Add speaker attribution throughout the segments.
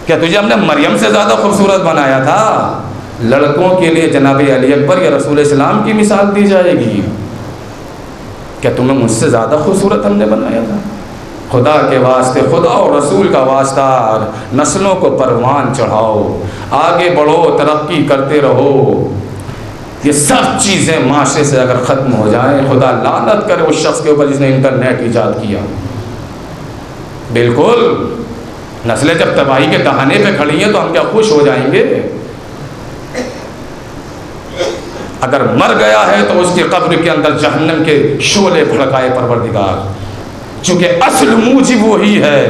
Speaker 1: کیا تجھے ہم نے مریم سے زیادہ خوبصورت بنایا تھا؟ لڑکوں کے لیے جناب علی اکبر یا رسول اسلام کی مثال دی جائے گی؟ کیا تمہیں مجھ سے زیادہ خوبصورت ہم نے بنایا تھا؟ خدا کے واسطے، خدا اور رسول کا واسطہ، نسلوں کو پروان چڑھاؤ، آگے بڑھو، ترقی کرتے رہو۔ یہ سب چیزیں معاشرے سے اگر ختم ہو جائیں، خدا لعنت کرے اس شخص کے اوپر جس نے انٹرنیٹ ایجاد کیا۔ بالکل، نسلیں جب تباہی کے دہانے پہ کھڑی ہیں تو ہم کیا خوش ہو جائیں گے؟ اگر مر گیا ہے تو اس کی قبر کے اندر جہنم کے شعلے بھڑکائے پروردگار، چونکہ اصل موجب وہی ہے،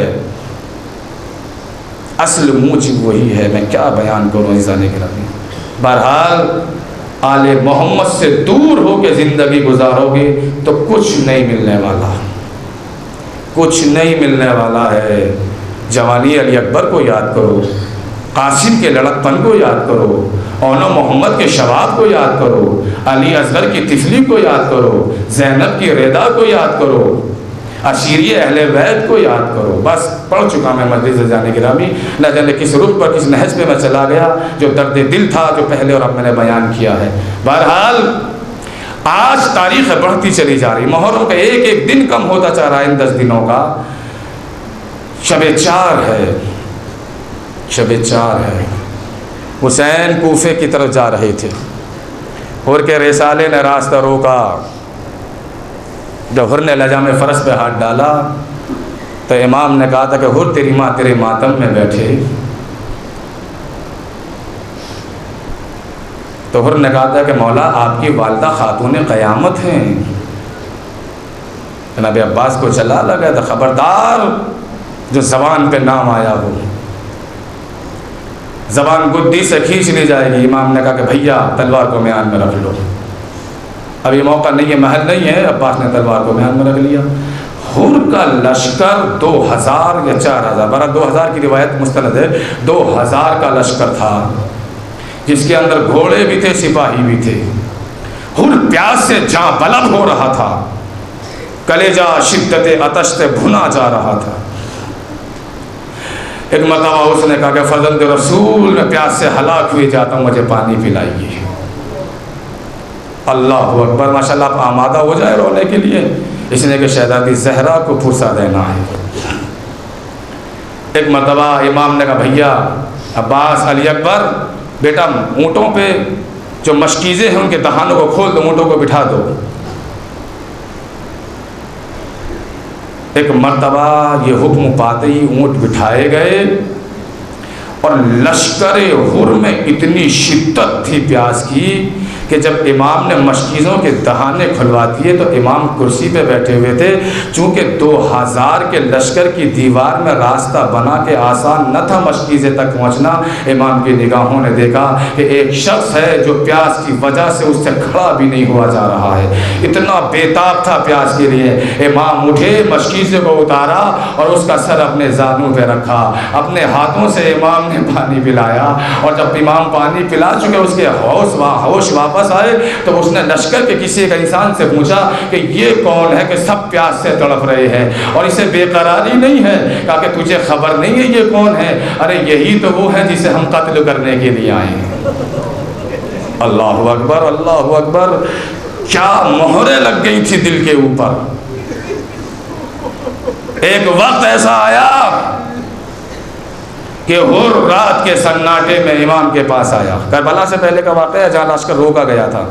Speaker 1: اصل موجب وہی ہے۔ میں کیا بیان کروں عزیزان گرامی۔ بہرحال آل محمد سے دور ہو کے زندگی گزارو گے تو کچھ نہیں ملنے والا، کچھ نہیں ملنے والا ہے۔ جوانی علی اکبر کو یاد کرو، قاسم کے لڑکپن کو یاد کرو، اونو محمد کے شباب کو یاد کرو، علی اصغر کی طفلی کو یاد کرو، زینب کی رضا کو یاد کرو، عشیری اہل بیت کو یاد کرو۔ بس پڑھ چکا میں مجلس عزیزان گرامی، نہ جانے کس رخ پر، کس نہج پہ میں چلا گیا، جو درد دل تھا جو پہلے اور اب میں نے بیان کیا ہے۔ بہرحال آج تاریخ بڑھتی چلی جا رہی، محرم کا ایک ایک دن کم ہوتا چاہ رہا ہے ان 10 دنوں کا۔ شب چار ہے، شب چار ہے۔ حسین کوفے کی طرف جا رہے تھے، حر کے رسالے نے راستہ روکا۔ جب حر نے لجام فرس پہ ہاتھ ڈالا تو امام نے کہا تھا کہ حر تیری ماں تیرے ماتم میں بیٹھے۔ تو حر نے کہا تھا کہ مولا آپ کی والدہ خاتون قیامت ہیں۔ جناب عباس کو چلا لگا تھا، خبردار جو زبان پہ نام آیا ہو زبان گدی سے کھینچ لی جائے گی۔ امام نے کہا کہ بھیا تلوار کو میان میں رکھ لو، اب یہ موقع نہیں ہے، محل نہیں ہے۔ عباس نے تلوار کو میان میں رکھ لیا۔ حر کا لشکر 2000 یا 4000، برا 2000 کی روایت مستند ہے، 2000 کا لشکر تھا، جس کے اندر گھوڑے بھی تھے، سپاہی بھی تھے۔ حر پیاس سے جاں بلب ہو رہا تھا، کلیجہ شدت عطش سے بھنا جا رہا تھا۔ ایک مرتبہ اس نے کہا کہ فرزند رسول میں پیاس سے ہلاک ہوئی جاتا ہوں، مجھے پانی پلائیے۔ اللہ اکبر، ماشاءاللہ آپ آمادہ ہو جائے رونے کے لیے، اس نے کہ شہزادی زہرا کو پھرسا دینا ہے۔ ایک مرتبہ امام نے کہا بھیا عباس، علی اکبر، بیٹا اونٹوں پہ جو مشکیزیں ہیں ان کے دہانوں کو کھول دو، اونٹوں کو بٹھا دو۔ ایک مرتبہ یہ حکم پاتے ہی اونٹ بٹھائے گئے، اور لشکر حر میں اتنی شدت تھی پیاس کی کہ جب امام نے مشکیزوں کے دہانے کھلوا دیے تو امام کرسی پہ بیٹھے ہوئے تھے۔ چونکہ 2000 کے لشکر کی دیوار میں راستہ بنا کے آسان نہ تھا مشکیزے تک پہنچنا، امام کی نگاہوں نے دیکھا کہ ایک شخص ہے جو پیاس کی وجہ سے اس سے کھڑا بھی نہیں ہوا جا رہا ہے، اتنا بیتاب تھا پیاس کے لیے۔ امام اٹھے، مشکیزے کو اتارا اور اس کا سر اپنے زانوں پہ رکھا، اپنے ہاتھوں سے امام نے پانی پلایا، اور جب امام پانی پلا چکے اس کے ہوش واپس آئے تو اس نے لشکر کے کسی ایک انسان سے پوچھا کہ یہ کون ہے کہ سب پیاس سے تڑپ رہے ہیں اور اسے بے قراری نہیں ہے؟ کہا کہ تجھے خبر نہیں ہے یہ کون ہے؟ ارے یہی تو وہ ہے جسے ہم قتل کرنے کے لیے آئے ہیں۔ اللہ اکبر، اللہ اکبر، کیا مہریں لگ گئی تھی دل کے اوپر۔ ایک وقت ایسا آیا کہ حر رات کے سناٹے میں امام کے پاس آیا، کربلا سے پہلے کا واقعہ ہے جہاں لشکر روکا گیا تھا،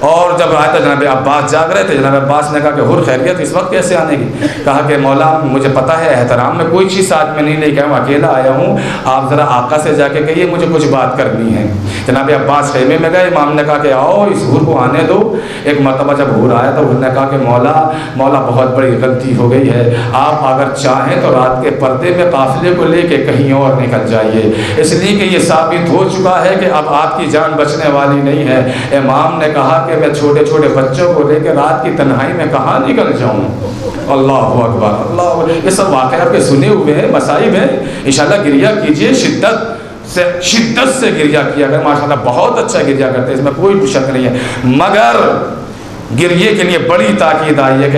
Speaker 1: اور جب آیا تو جناب عباس جاگ رہے تھے۔ جناب عباس نے کہا کہ حر خیریت اس وقت کیسے آنے کی؟ کہا کہ مولا مجھے پتہ ہے احترام میں کوئی چیز ساتھ میں نہیں لے کے آیا ہوں، اکیلا آیا ہوں، آپ ذرا آقا سے جا کے کہیے مجھے کچھ بات کرنی ہے۔ جناب عباس خیمے میں گئے، امام نے کہا کہ آؤ اس حر کو آنے دو۔ ایک مرتبہ جب حر آیا تو حر نے کہا کہ مولا بہت بڑی غلطی ہو گئی ہے، آپ اگر چاہیں تو رات کے پردے میں قافلے کو لے کے کہیں اور نکل جائیے، اس لیے کہ یہ ثابت ہو چکا ہے کہ اب آپ کی جان بچنے والی نہیں ہے۔ امام نے کہا کہ میں چھوٹے چھوٹے بچوں کو لے کے رات کی تنہائی میں کہاں نکل جاؤں؟ اللہ اکبر، اللہ اکبر۔ یہ سب واقعہ آپ کے سنے ہوئے ہیں، مصائب ہیں، انشاءاللہ گریہ کیجئے، شدت سے گریہ کیا کریں، ماشاءاللہ بہت اچھا گریہ کرتے ہیں، اس میں کوئی شک نہیں ہے، مگر گریے کے لیے بڑی تاکید آئی ہے کہ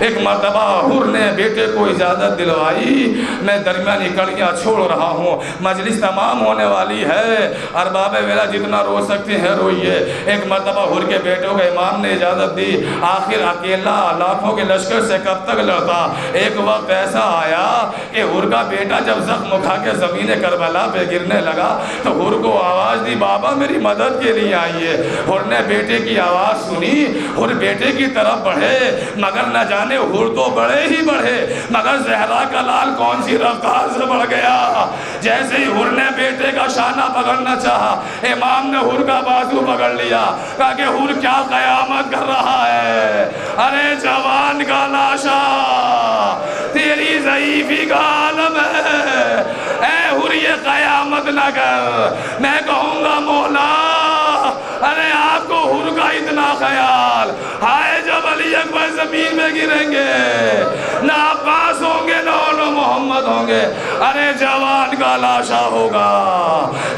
Speaker 1: ایک مرتبہ حور نے بیٹے کو اجازت دلوائی، میں درمیانی کڑیاں چھوڑ رہا ہوں، مجلس تمام ہونے والی ہے، ارباب ویلا جتنا رو سکتے ہیں روئیے۔ ایک مرتبہ حور کے بیٹوں کو امام نے اجازت دی، آخر اکیلا لاکھوں کے لشکر سے کب تک لڑتا؟ ایک وقت ایسا آیا کہ حور کا بیٹا جب زخم کھا کے زمین کربلا پہ گرنے لگا تو حور کو آواز دی، بابا میری مدد کے لیے آئیے۔ حور نے بیٹے کی آواز سنی، حور بیٹے کی طرف بڑھے، مگر نہ جانے حور تو بڑھے ہی بڑھے، مگر زہرا کا لال کون سی رفتار سے بڑھ گیا۔ جیسے ہی حور نے بیٹے کا شانہ پکڑنا چاہا، امام نے حور کا بازو پکڑ لیا، کہا کہ حور کیا قیامت کر رہا ہے؟ ارے جوان کا لاشا، تیری ضعیفی کا عالم ہے، اے حور یہ قیامت نہ کر۔ میں کہوں گا مولا، ارے آپ کو حور کا اتنا خیال، ہائے جب علی اکبر زمین میں گریں گے، نہ عباس ہوں گے نہ محمد ہوں گے، ارے جوان کا لاشا ہوگا،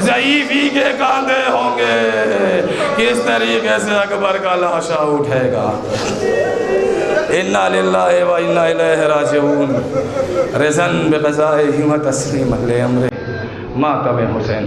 Speaker 1: ضعیفی کے کاندھے ہوں گے، کس طریقے سے اکبر کا لاشا اٹھے گا؟ اِنَّا لِلَّهِ وَإِنَّا إِلَيْهِ رَاجِعُونَ رضاً بِقَضَائِهِ وَتَسْلِيمًا لِأَمْرِهِ ماتم حسین۔